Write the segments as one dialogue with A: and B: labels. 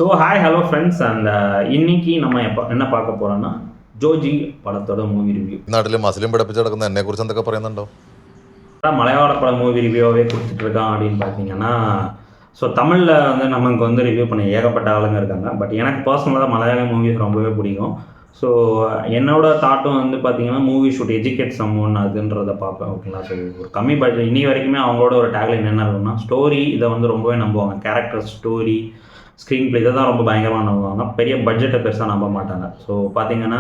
A: So hi hello friends and இன்னைக்கு நம்ம என்ன பார்க்க போகிறோன்னா ஜோஜி படத்தோட மூவி ரிவ்யூ.
B: നാട്ടിൽ മസ്ലിം പഠിപ്പിച്ച് നടക്കുന്ന എന്നെ കുറിച്ച് എന്തൊക്കെ പറയുന്നുണ്ടോ?
A: மலையாள பட மூவி ரிவ்யூவே கொடுத்துட்ருக்கான் அப்படின்னு பார்த்தீங்கன்னா, ஸோ தமிழில் வந்து நமக்கு வந்து ரிவ்யூ பண்ண ஏகப்பட்ட ஆளுங்க இருக்காங்க. பட் எனக்கு பர்சனலாக மலையாள மூவிஸ் ரொம்பவே பிடிக்கும். ஸோ என்னோட தாட்டும் வந்து பார்த்தீங்கன்னா, movie should educate some one அதுன்றதை பார்ப்பேன். ஓகேங்களா? ஸோ ஒரு கம்மி பட்ஜெட் இன்னி வரைக்குமே அவங்களோட ஒரு டேக்லைன் என்ன இருக்குன்னா, ஸ்டோரி இதை வந்து ரொம்பவே நம்புவாங்க. கேரக்டர் ஸ்டோரி ஸ்க்ரீன் பிளே இதை தான் ரொம்ப பயங்கரமாக நம்புவாங்க. பெரிய பட்ஜெட்டை பெருசாக நம்ப மாட்டாங்க. ஸோ பார்த்தீங்கன்னா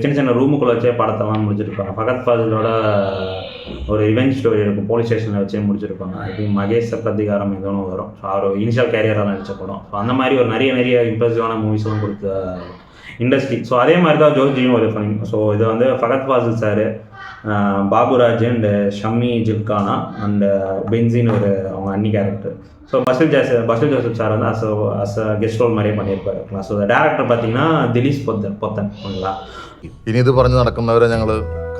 A: சின்ன சின்ன ரூமுக்குள்ளே வச்சே படத்தெல்லாம் முடிச்சிருப்பாங்க. ஃபகத் ஃபாசிலோட ஒரு ரிவெஞ்ச் ஸ்டோரி இருக்கும், போலீஸ் ஸ்டேஷனில் வச்சே முடிச்சிருப்பாங்க. ஐ திங்க் மகேஷ் பிரதிகாரம் எதுவும் வரும். ஸோ அவர் இனிஷியல் கேரியராக நடிச்ச படம். ஸோ அந்த மாதிரி ஒரு நிறைய இம்ப்ரெசிவான மூவிஸ்லாம் கொடுத்த இண்டஸ்ட்ரி. ஸோ அதே மாதிரி தான் ஜோஜியும் ஒரு ஃபனி. ஸோ இதை வந்து Fahadh Faasil sir, Baburaj and Shammi Thilakan and பென்சின்னு ஒரு அவங்க அன்னி character. So Basil Joseph sir வந்து அஸ் கெஸ்ட் ரோல் மாதிரியே பண்ணியிருப்பாரு. ஸோ டேரக்டர் பார்த்தீங்கன்னா திலீஷ் பொத்தன். ஓகேங்களா?
B: ഇനി ഇത് പറഞ്ഞു നടക്കുന്നവരെ ഞങ്ങൾ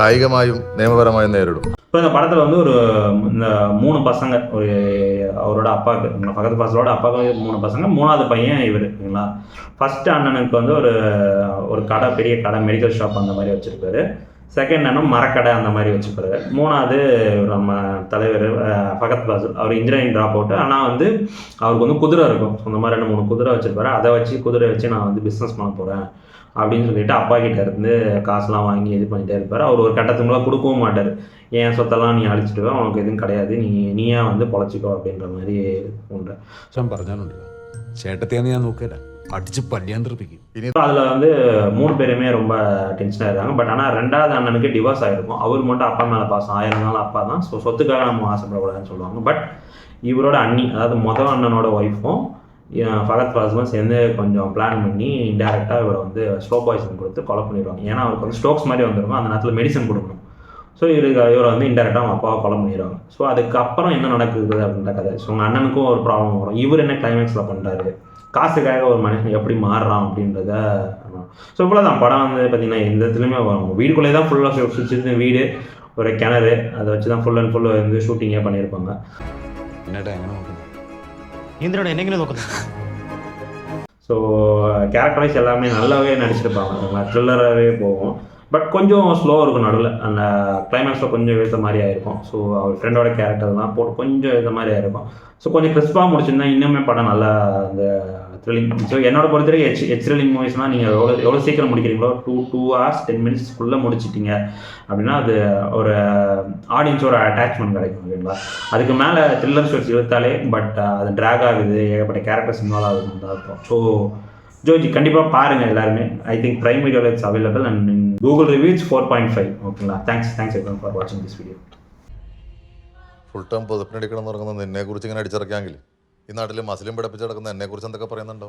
B: കായികമായും നിയമപരമായും നേരിടും.
A: இப்போ இந்த படத்தில் வந்து இந்த 3 பசங்க, ஒரு அவரோட அப்பாவுக்கு, ஃபகத் ஃபாசிலோட அப்பாவுக்கு 3 பசங்க, 3வது பையன் இவர். ஓகேங்களா? ஃபர்ஸ்ட் அண்ணனுக்கு வந்து ஒரு கடை, பெரிய கடை, மெடிக்கல் ஷாப் அந்த மாதிரி வச்சுருப்பாரு. செகண்ட் அண்ணன் மரக்கடை அந்த மாதிரி வச்சுப்பாரு. 3வது நம்ம தலைவர் ஃபகத் ஃபாசில், அவர் இன்ஜினியரிங் ட்ராப் அவுட்டு. ஆனால் வந்து அவருக்கு வந்து குதிரை இருக்கும். ஸோ இந்த மாதிரி 2-3 குதிரை வச்சுருப்பாரு. அதை வச்சு குதிரை வச்சு நான் வந்து பிஸ்னஸ் பண்ண போகிறேன் அப்படின்னு சொல்லிட்டு அப்பா கிட்ட இருந்து காசுலாம் வாங்கி இது பண்ணிகிட்டே இருப்பார். அவர் ஒரு கட்டத்துக்கு மேலே கொடுக்கவும் மாட்டார். என் சொத்தெல்லாம் நீ அழிச்சிட்டு உனக்கு எதுவும் கிடையாது, நீயா வந்து பொழைச்சிக்கோ அப்படின்ற மாதிரி உண்டு.
C: പറഞ്ഞാലുണ്ടല്ലോ ചേട്ടത്തെയാണ് ഞാൻ നോക്കില്ല அடிச்சு பள்ளியாண்டிருப்பீங்க.
A: அதில் வந்து 3 பேருமே ரொம்ப டென்ஷனாக இருக்காங்க. பட் ஆனால் 2வது அண்ணனுக்கு டிவோர்ஸ் ஆகிருக்கும். அவர் மட்டும் அப்பா மேலே பாசம், 1000 நாள் அப்பா தான். ஸோ சொத்துக்காக நம்ம ஆசைப்படக்கூடாதுன்னு சொல்லுவாங்க. பட் இவரோட அண்ணி, அதாவது மொதல் அண்ணனோட ஒய்ஃபும் ஃபகத் ஃபாசிலும் சேர்ந்து கொஞ்சம் பிளான் பண்ணி இன்டெரக்டாக இவரை வந்து ஸ்லோ பாய்சன் கொடுத்து கொலை பண்ணிடுவாங்க. ஏன்னா அவருக்கு வந்து ஸ்ட்ரோக்ஸ் மாதிரி வந்துருக்கும், அந்த நேரத்தில் மெடிசன் கொடுக்கணும். ஸோ இவரை வந்து இன்டெரக்டாக அவங்க அப்பாவை கொலை பண்ணிடுவாங்க. ஸோ அதுக்கப்புறம் என்ன நடக்குது அப்படின்ற கதை. ஸோ உங்கள் அண்ணனுக்கும் ஒரு ப்ராப்ளம் வரும். இவர் என்ன கிளைமேக்ஸில் பண்ணுறாரு, காசுக்காக ஒரு மனுஷன் எப்படி மாறுறான் அப்படின்றத. ஸோ இவ்வளோ தான் படம் வந்து பார்த்திங்கன்னா எந்த இடத்துலையுமே வரும். வீடுக்குள்ளே தான் ஃபுல்லாக சுற்றி வீடு, ஒரு கிணறு, அதை வச்சு தான் ஃபுல் அண்ட் ஃபுல் வந்து ஷூட்டிங்கே பண்ணியிருப்பாங்க.
C: என்னடா எங்கே നോക്കുന്നത്
D: എന്തിനോട് എന്നെങ്കിലും നോക്കുന്നത്?
A: ஸோ கேரக்டர் வைஸ் எல்லாமே நல்லாவே நடிச்சிருப்பாங்க. த்ரில்லராகவே போகும். பட் கொஞ்சம் ஸ்லோவாக இருக்கும் நடுவில். அந்த கிளைமேக்ஸில் கொஞ்சம் ஏற்ற மாதிரி ஆயிருக்கும். ஸோ அவர் ஃப்ரெண்டோட கேரக்டர்லாம் போட்டு கொஞ்சம் ஏற்ற மாதிரி ஆயிருக்கும். ஸோ கொஞ்சம் கிறிஸ்பாக முடிச்சிருந்தா இன்னுமே படம் நல்லா அந்த த்ரில்லிங். ஸோ என்னோட பொறுத்தவரைக்கும் த்ரில்லிங் மூவிஸ்னால் நீங்கள் எவ்வளோ சீக்கிரம் முடிக்கிறீங்களோ, 2 hours 10 minutes முடிச்சிட்டிங்க அப்படின்னா அது ஒரு ஆடியன்ஸோட அட்டாச்மெண்ட் கிடைக்கும். ஓகேங்களா? அதுக்கு மேலே த்ரில்லர் ஷோஸ் இழுத்தாலே பட் அது ட்ராக் ஆகுது, ஏகப்பட்ட கேரக்டர்ஸ் இன்வால்வ் ஆகுதுன்னு தான் இருக்கும். ஸோ ஜோஜி கண்டிப்பாக பாருங்கள் எல்லாருமே. ஐ திங்க் பிரைம் வீடியோவில் it's available and Google reviews 4.5. ஓகேங்களா? தேங்க்ஸ் எவ்ரிவன் ஃபார் வாட்சிங் திஸ் வீடியோ.
B: ഫുൾ ടൈം പൊതുപ്പിനടിക്കണം എന്ന് പറയുന്നത് എന്നെ കുറിച്ച് ഇങ്ങനെ അടിച്ചിറക്കിയാങ്കിൽ ഈ നാട്ടിൽ മസ്ലിം പഠിപ്പിച്ച് നടക്കുന്ന എന്നെ കുറിച്ച് എന്തൊക്കെ പറയുന്നുണ്ടോ?